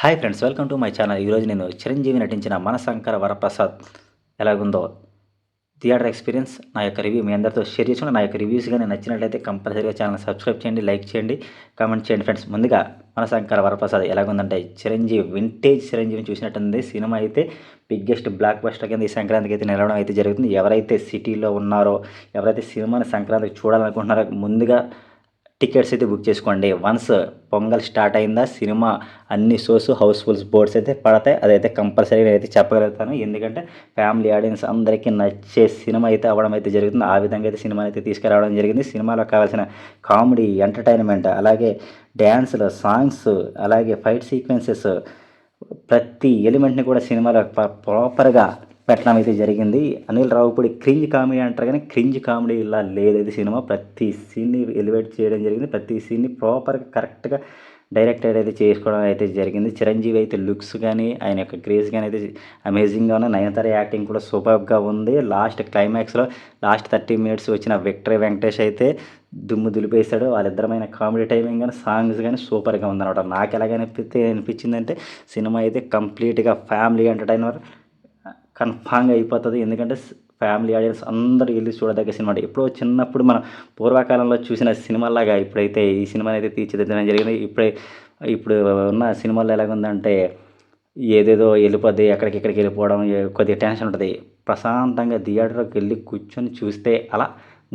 Hi friends, welcome to my channel. ఈరోజు నేను చిరంజీవి నటించిన మనశంకర వరప్రసాద్ ఎలాగుందో థియేటర్ ఎక్స్పీరియన్స్ నా యొక్క రివ్యూ మీ అందరితో షేర్ చేసుకుని, నా యొక్క రివ్యూస్ కానీ నచ్చినట్లయితే కంపల్సరీగా ఛానల్ సబ్స్క్రైబ్ చేయండి, లైక్ చేయండి, కామెంట్ చేయండి. ఫ్రెండ్స్, ముందుగా మనశంకర వరప్రసాద్ ఎలాగుందంటే చిరంజీవి వింటేజ్ చిరంజీవిని చూసినట్టుంది. సినిమా అయితే బిగ్గెస్ట్ బ్లాక్ బస్టర్ కింద ఈ సంక్రాంతికి అయితే నిలవడం అయితే జరుగుతుంది. ఎవరైతే సిటీలో ఉన్నారో, ఎవరైతే సినిమాని సంక్రాంతికి చూడాలనుకుంటున్నారో ముందుగా టికెట్స్ అయితే బుక్ చేసుకోండి. వన్స్ పొంగల్ స్టార్ట్ అయిందా సినిమా అన్ని షోస్ హౌస్ఫుల్స్ బోర్డ్స్ అయితే పడతాయి. అదైతే కంపల్సరీ అయితే చెప్పగలుగుతాను. ఎందుకంటే ఫ్యామిలీ ఆడియన్స్ అందరికీ నచ్చే సినిమా అయితే అవ్వడం అయితే జరుగుతుంది. ఆ విధంగా అయితే సినిమా అయితే తీసుకురావడం జరిగింది. సినిమాలో కావాల్సిన కామెడీ, ఎంటర్టైన్మెంట్, అలాగే డ్యాన్సులు, సాంగ్స్, అలాగే ఫైట్ సీక్వెన్సెస్, ప్రతి ఎలిమెంట్ని కూడా సినిమాలో ప్రాపర్గా పెట్టడం అయితే జరిగింది. అనిల్ రావుపూడి క్రింజ్ కామెడీ అంటారు, కానీ క్రింజ్ కామెడీ ఇలా లేదు. ఇది సినిమా ప్రతి సీన్ని ఎలివేట్ చేయడం జరిగింది. ప్రతి సీన్ని ప్రాపర్గా కరెక్ట్గా డైరెక్టర్ అయితే చేసుకోవడం అయితే జరిగింది. చిరంజీవి అయితే లుక్స్ కానీ ఆయన యొక్క క్రేజ్ కానీ అయితే అమేజింగ్గా ఉన్నాయి. నయనతార యాక్టింగ్ కూడా సూపర్గా ఉంది. లాస్ట్ క్లైమాక్స్లో లాస్ట్ 30 minutes వచ్చిన విక్టరీ వెంకటేష్ అయితే దుమ్ము దులిపేశాడు. వాళ్ళిద్దరమైన కామెడీ టైమింగ్ కానీ సాంగ్స్ కానీ సూపర్గా ఉందన్నమాట. నాకు అనిపించిందంటే సినిమా అయితే కంప్లీట్గా ఫ్యామిలీ ఎంటర్టైనర్ కన్ఫామ్గా అయిపోతుంది. ఎందుకంటే ఫ్యామిలీ ఆడియన్స్ అందరూ వెళ్ళి చూడదగ్గ సినిమా. ఎప్పుడో చిన్నప్పుడు మనం పూర్వకాలంలో చూసిన సినిమాలాగా ఇప్పుడైతే ఈ సినిమాని అయితే తీర్చిదిద్దడం జరిగింది. ఇప్పుడు ఉన్న సినిమాల్లో ఎలాగుందంటే ఏదేదో వెళ్ళిపోద్ది, ఎక్కడికి వెళ్ళిపోవడం, కొద్దిగా టెన్షన్ ఉంటుంది. ప్రశాంతంగా థియేటర్కి వెళ్ళి కూర్చొని చూస్తే అలా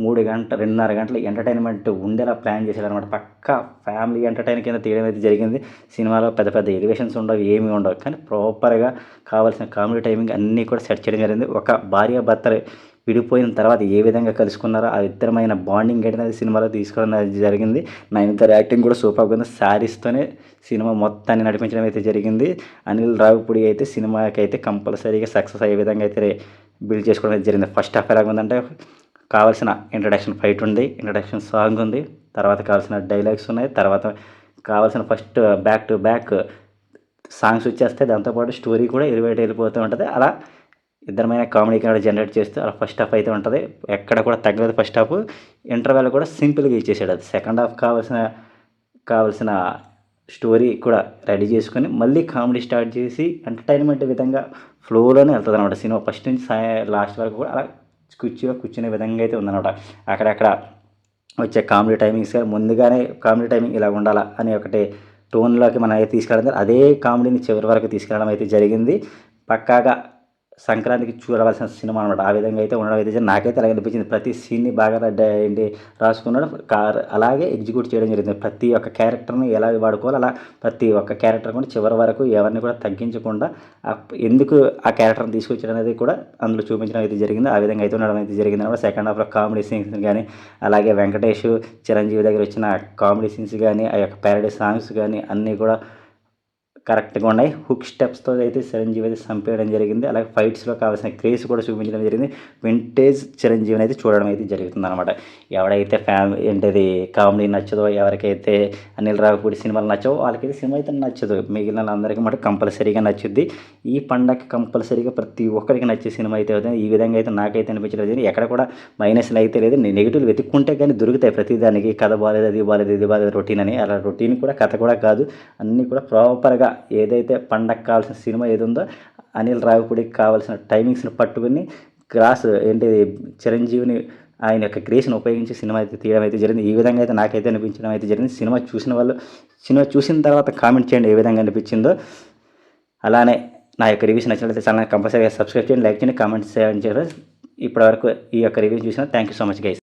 2.5 గంటలు ఎంటర్టైన్మెంట్ ఉండేలా ప్లాన్ చేశారనమాట. పక్కా ఫ్యామిలీ ఎంటర్టైన్ కింద తీయడం అయితే జరిగింది. సినిమాలో పెద్ద పెద్ద ఎలివేషన్స్ ఉండవు, ఏమీ ఉండవు, కానీ ప్రాపర్గా కావాల్సిన కామెడీ టైమింగ్ అన్నీ కూడా సెట్ చేయడం జరిగింది. ఒక భార్యాభర్తలు విడిపోయిన తర్వాత ఏ విధంగా కలుసుకున్నారో ఆ ఇద్దరమైన బాండింగ్ అనేది సినిమాలో తీసుకోవడం జరిగింది. నయనతార యాక్టింగ్ కూడా సూపర్గా ఉంది. శారీస్తోనే సినిమా మొత్తాన్ని నడిపించడం అయితే జరిగింది. అనిల్ రావుపూడి అయితే సినిమాకి అయితే కంపల్సరీగా సక్సెస్ అయ్యే విధంగా అయితే బిల్డ్ చేసుకోవడం అయితే జరిగింది. ఫస్ట్ హాఫ్ ఎలాగుందంటే కావాల్సిన ఇంట్రడక్షన్ ఫైట్ ఉంది, ఇంట్రడక్షన్ సాంగ్ ఉంది, తర్వాత కావాల్సిన డైలాగ్స్ ఉన్నాయి, తర్వాత కావాల్సిన first back to back songs వచ్చేస్తాయి. దాంతోపాటు స్టోరీ కూడా వెళ్ళిపోతూ ఉంటుంది. అలా ఇద్దరమైన కామెడీ కూడా జనరేట్ చేస్తూ అలా ఫస్ట్ హాఫ్ అయితే ఉంటుంది. ఎక్కడ కూడా తగ్గలేదు. ఫస్ట్ హాఫ్ ఇంటర్వెల్ కూడా సింపుల్గా ఇచ్చేసాడు. అది సెకండ్ హాఫ్ కావాల్సిన స్టోరీ కూడా రెడీ చేసుకొని మళ్ళీ కామెడీ స్టార్ట్ చేసి ఎంటర్టైన్మెంట్ విధంగా ఫ్లోలోనే వెళ్తుంది అనమాట. సినిమా ఫస్ట్ నుంచి లాస్ట్ వరకు కూడా అలా కూర్చునే విధంగా అయితే ఉందన్నమాట. అక్కడక్కడ వచ్చే కామెడీ టైమింగ్స్ కానీ ముందుగానే కామెడీ టైమింగ్ ఇలా ఉండాలా అని ఒకటి టోన్లోకి మనం అయితే తీసుకెళ్ళడం, అదే కామెడీని చివరి వరకు తీసుకెళ్ళడం అయితే జరిగింది. పక్కాగా సంక్రాంతికి చూడవలసిన సినిమా అనమాట. ఆ విధంగా అయితే ఉండడం అయితే నాకైతే అలాగే అనిపించింది. ప్రతి సీన్ని బాగా రాసుకున్నాడు, అలాగే ఎగ్జిక్యూట్ చేయడం జరిగింది. ప్రతి ఒక్క క్యారెక్టర్ని ఎలా వాడుకోవాలి అలా ప్రతి ఒక్క క్యారెక్టర్ కూడా చివరి వరకు ఎవరిని కూడా తగ్గించకుండా ఎందుకు ఆ క్యారెక్టర్ని తీసుకొచ్చడం అనేది కూడా అందులో చూపించడం అయితే జరిగింది. ఆ విధంగా అయితే ఉండడం అయితే జరిగింది అనమాట. సెకండ్ హాఫ్లో కామెడీ సీన్స్ కానీ, అలాగే వెంకటేష్ చిరంజీవి దగ్గర వచ్చిన కామెడీ సీన్స్ కానీ, ఆ యొక్క ప్యారడీ సాంగ్స్ కానీ అన్నీ కూడా కరెక్ట్గా ఉన్నాయి. హుక్ స్టెప్స్తో అయితే చిరంజీవి అయితే చంపేయడం జరిగింది. అలాగే ఫైట్స్లో కావాల్సిన క్రేజ్ కూడా చూపించడం జరిగింది. వింటేజ్ చిరంజీవిని అయితే చూడడం అయితే జరుగుతుంది అనమాట. ఎవడైతే ఏంటిది కామెడీ నచ్చదో, ఎవరికైతే అనిల్ రావుపూడి సినిమాలు నచ్చవో వాళ్ళకైతే సినిమా అయితే నచ్చదు. మిగిలిన అందరికీ మాట కంపల్సరీగా నచ్చుద్ది. ఈ పండగకి కంపల్సరీగా ప్రతి ఒక్కరికి నచ్చే సినిమా అయితే అవుతుంది. ఈ విధంగా అయితే నాకైతే అనిపించలేదు. ఎక్కడ కూడా మైనస్లు అయితే లేదు. నెగిటివ్లు వెతుక్కుంటే కానీ దొరుకుతాయి. ప్రతిదానికి కథ బాగాలేదు, అది బాగాలేదు, ఇది బాగాలేదు, రొటీన్ అని. అలా రొటీన్ కూడా కథ కూడా కాదు, అన్నీ కూడా ప్రాపర్గా ఏదైతే పండగ కావాల్సిన సినిమా ఏది ఉందో అనిల్ రావుపూడికి కావాల్సిన టైమింగ్స్ని పట్టుకుని చిరంజీవిని ఆయన యొక్క క్రియేషన్ ఉపయోగించి సినిమా అయితే తీయడం అయితే జరిగింది. ఈ విధంగా అయితే నాకైతే అనిపించడం అయితే జరిగింది. సినిమా చూసిన వాళ్ళు సినిమా చూసిన తర్వాత కామెంట్ చేయండి ఏ విధంగా అనిపించిందో. అలానే నా యొక్క రివ్యూస్ నచ్చినట్లయితే ఛానల్ కంపల్సరీగా సబ్స్క్రైబ్ చేయండి, లైక్ చేయండి, కామెంట్స్ చేయండి. ఇప్పటివరకు ఈ యొక్క రివ్యూ చూసిన thank you so much guys.